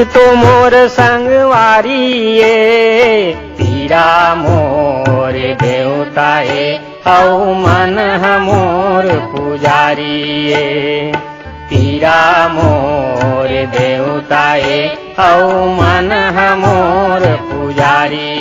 तो मोर संगवारी पीरा मोर देवताए औ मन मोर पुजारी पीरा मोर देवताए औ मन मोर पुजारी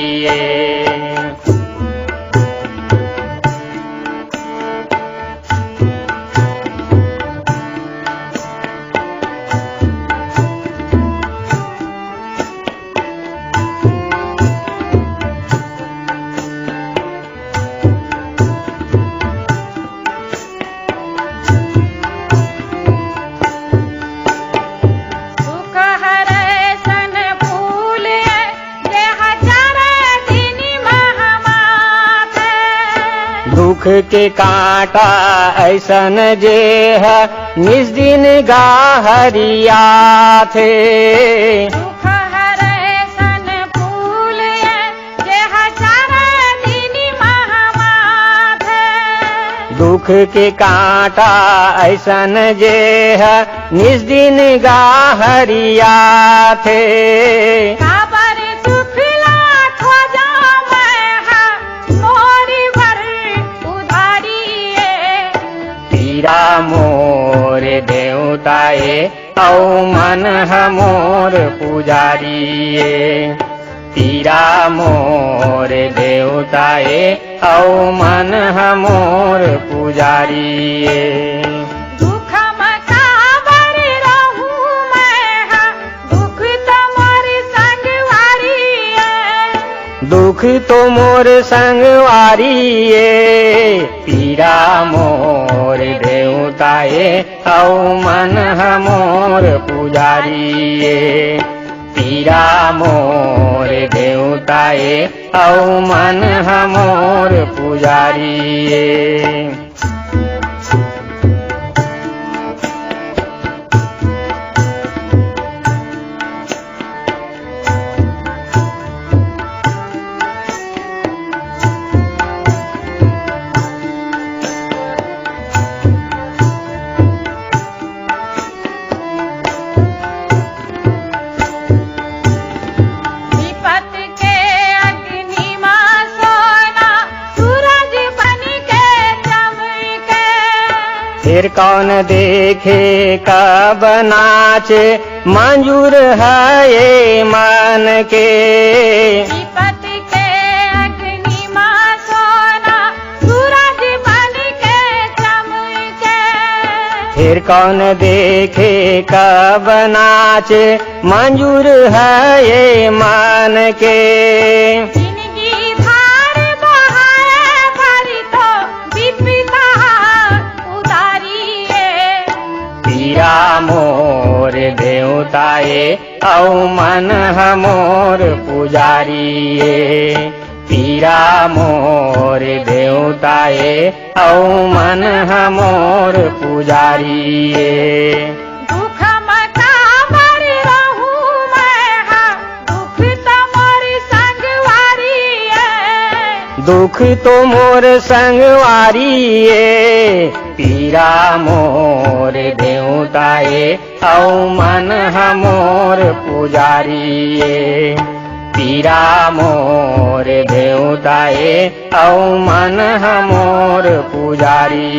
दुख के कांटा ऐसन जे है निज दिन गाहरिया थे दुख हरे सन फूल जे हजारा दिन महामाथ दुख के कांटा ऐसन जे है निज दिन गाहरिया थे काबर दुख लाखो जामे मोरी भर उधारी पीरा मोर देवताए औ मन मोर पुजारी पीरा मोर देवताए औ मन मोर पुजारी दुख मकाबर रहूं मैं दुख तमोर संगवारी दुख तो मोर संगवारी पीरा मोर देवताए औ मन मोर पुजारी पीरा मोर देवताए औ मन मोर पुजारी विपत के अग्नि में सोना सूरज बन के चमके फिर कौन देखे कब नाच मंजूर है ये मन के विपत के अग्नि में सोना सूरज बन के चमके फिर कौन देखे कब नाच मंजूर है ये मन के जिंदगी धार बहाए भरी तो विपदा उदारी पीरा मोर देवताए औ मन मोर पुजारी पीरा मोर देवताए औ मन मोर पुजारी दुख मकाबर रहूं मैं दुख तमोर संगवारी दुख तो मोर संगवारी पीरा मोर देवताए औ मन मोर पुजारी पीरा मोर देवताए औ मन मोर पुजारी